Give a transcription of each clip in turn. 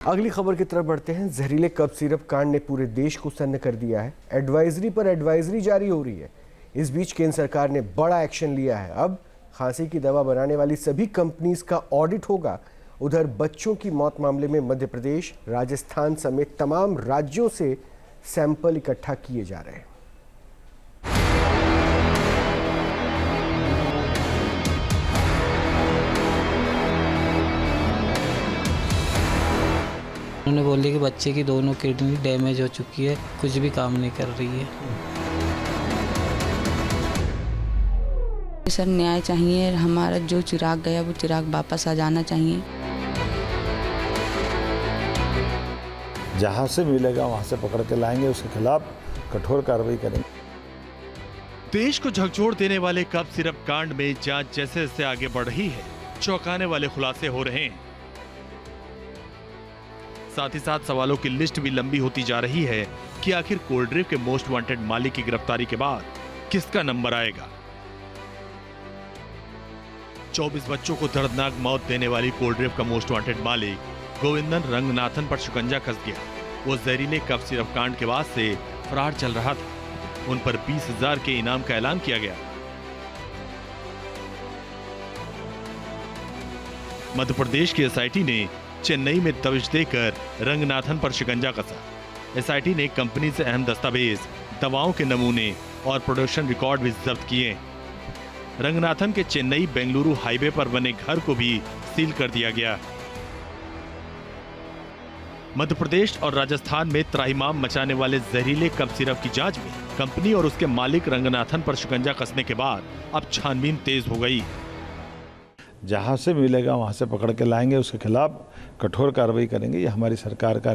अगली खबर की तरफ बढ़ते हैं। जहरीले कफ सिरप कांड ने पूरे देश को सन्न कर दिया है। एडवाइजरी पर एडवाइजरी जारी हो रही है। इस बीच केंद्र सरकार ने बड़ा एक्शन लिया है। अब खांसी की दवा बनाने वाली सभी कंपनीज का ऑडिट होगा। उधर बच्चों की मौत मामले में मध्य प्रदेश, राजस्थान समेत तमाम राज्यों से सैंपल इकट्ठा किए जा रहे हैं। उन्होंने बोली कि बच्चे की दोनों किडनी डैमेज हो चुकी है, कुछ भी काम नहीं कर रही है। सर न्याय चाहिए, हमारा जो चिराग गया वो चिराग वापस आ जाना चाहिए। जहाँ से मिलेगा वहाँ से पकड़ के लाएंगे, उसके खिलाफ कठोर कार्रवाई करेंगे। देश को झकझोर देने वाले कफ सिरप कांड में जांच जैसे जैसे आगे बढ़ रही है, चौंकाने वाले खुलासे हो रहे हैं। साथ ही साथ सवालों की लिस्ट भी लंबी होती जा रही है कि आखिर कोल्ड ड्रिंक के मोस्ट वांटेड मालिक की गिरफ्तारी के बाद किसका नंबर आएगा। 24 बच्चों को दर्दनाक मौत देने वाली कोल्ड ड्रिंक का मोस्ट वांटेड मालिक गोविंदन रंगनाथन पर शिकंजा कस गया। वो जहरीले कफ सिरप कांड के बाद से फरार चल रहा था। उन पर 20,000 के इनाम का ऐलान किया गया। मध्य प्रदेश की एसआईटी ने चेन्नई में दबिश देकर रंगनाथन पर शिकंजा कसा। एसआईटी ने कंपनी से अहम दस्तावेज, दवाओं के नमूने और प्रोडक्शन रिकॉर्ड भी जब्त किए। रंगनाथन के चेन्नई बेंगलुरु हाईवे पर बने घर को भी सील कर दिया गया। मध्य प्रदेश और राजस्थान में त्राहिमाम मचाने वाले जहरीले कफ सिरप की जांच में कंपनी और उसके मालिक रंगनाथन पर शिकंजा कसने के बाद अब छानबीन तेज हो गई। जहाँ से मिलेगा वहाँ से पकड़ के लाएंगे, उसके खिलाफ कठोर कार्रवाई करेंगे। ये हमारी सरकार का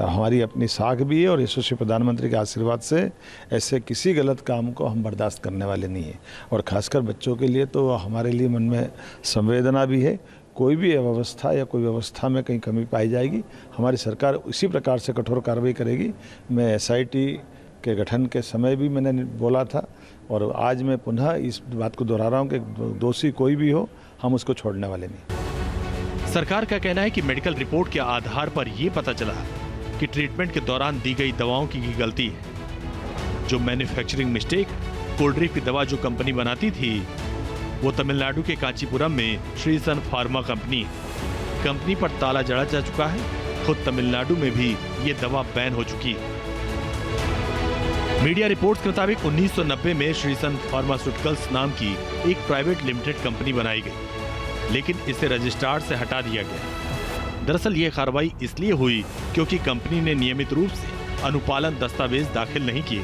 हमारी अपनी साख भी है और यशस्वी प्रधानमंत्री के आशीर्वाद से ऐसे किसी गलत काम को हम बर्दाश्त करने वाले नहीं हैं। और खासकर बच्चों के लिए तो हमारे लिए मन में संवेदना भी है। कोई भी अव्यवस्था या कोई व्यवस्था में कहीं कमी पाई जाएगी, हमारी सरकार उसी प्रकार से कठोर कार्रवाई करेगी। मैं एसआईटी के गठन के समय भी मैंने बोला था और आज मैं पुनः इस बात को दोहरा रहा हूँ कि दोषी कोई भी हो, हम उसको छोड़ने वाले नहीं। सरकार का कहना है कि मेडिकल रिपोर्ट के आधार पर यह पता चला कि ट्रीटमेंट के दौरान दी गई दवाओं की गलती है। जो मैन्युफैक्चरिंग मिस्टेक, कोल्ड ड्रिंक की दवा जो कंपनी बनाती थी वो तमिलनाडु के कांचीपुरम में श्री सन फार्मा कंपनी पर ताला जड़ा जा चुका है। खुद तमिलनाडु में भी ये दवा बैन हो चुकी है। मीडिया रिपोर्ट्स के मुताबिक 1990 में श्री सन फार्मास्यूटिकल्स नाम की एक प्राइवेट लिमिटेड कंपनी बनाई गई, लेकिन इसे रजिस्ट्रार से हटा दिया गया। दरअसल ये कार्रवाई इसलिए हुई क्योंकि कंपनी ने नियमित रूप से अनुपालन दस्तावेज दाखिल नहीं किए।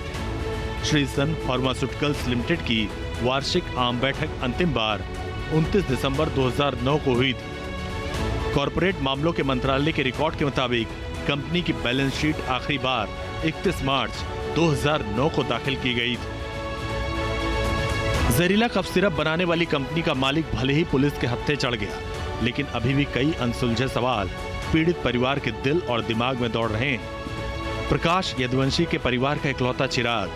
श्री सन फार्मास्यूटिकल्स लिमिटेड की वार्षिक आम बैठक अंतिम बार 29 दिसंबर 2009 को हुई थी। कॉर्पोरेट मामलों के मंत्रालय के रिकॉर्ड के मुताबिक कंपनी की बैलेंस शीट आखिरी बार 31 मार्च 2009 को दाखिल की गई थी। जहरीला कफ सिरप बनाने वाली कंपनी का मालिक भले ही पुलिस के हत्थे चढ़ गया, लेकिन अभी भी कई अनसुलझे सवाल पीड़ित परिवार के दिल और दिमाग में दौड़ रहे हैं। प्रकाश यदुवंशी के परिवार का इकलौता चिराग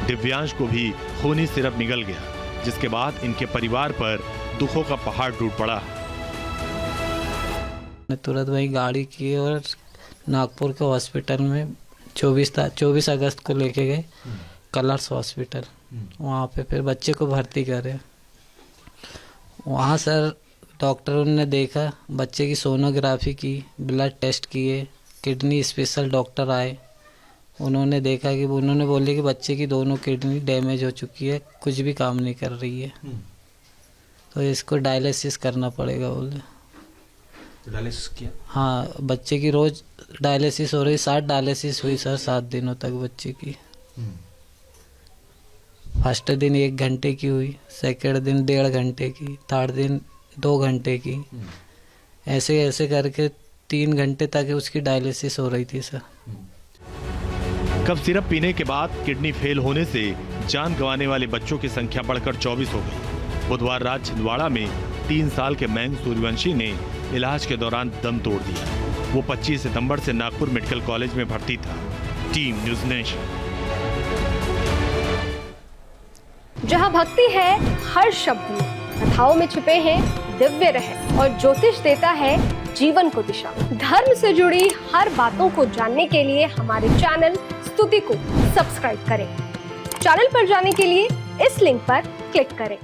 दिव्यांश को भी खूनी सिरप निगल गया, जिसके बाद इनके परिवार पर दुखों का पहाड़ टूट पड़ा। तुरंत वही गाड़ी की और नागपुर के हॉस्पिटल में 24 अगस्त को लेके गए कलर्स हॉस्पिटल। वहाँ पे फिर बच्चे को भर्ती करे। वहाँ सर डॉक्टरों ने देखा, बच्चे की सोनोग्राफी की, ब्लड टेस्ट किए, किडनी स्पेशल डॉक्टर आए। उन्होंने देखा कि उन्होंने बोले कि बच्चे की दोनों किडनी डैमेज हो चुकी है, कुछ भी काम नहीं कर रही है, तो इसको डायलिसिस करना पड़ेगा बोले। तो डायलिसिस किया? हाँ, बच्चे की रोज डायलिसिस हो रही। 7 डायलिसिस हुई सर 7 दिनों तक बच्चे की। फर्स्ट दिन 1 घंटे की हुई, सेकेंड दिन 1.5 घंटे की, थर्ड दिन 2 घंटे की, ऐसे ऐसे करके 3 घंटे तक उसकी डायलिसिस हो रही थी सर। कफ सिरप पीने के बाद किडनी फेल होने से जान गंवाने वाले बच्चों की संख्या बढ़कर 24 हो गई। बुधवार रात छिंदवाड़ा में 3 साल के मैंग सूर्यवंशी ने इलाज के दौरान दम तोड़ दिया। वो 25 सितंबर से नागपुर मेडिकल कॉलेज में भर्ती था। Team news nation. जहां भक्ति है हर शब्द में, कथाओं में छुपे हैं दिव्य रहस्य और ज्योतिष देता है जीवन को दिशा। धर्म से जुड़ी हर बातों को जानने के लिए हमारे चैनल स्तुति को सब्सक्राइब करें। चैनल पर जाने के लिए इस लिंक पर क्लिक करें।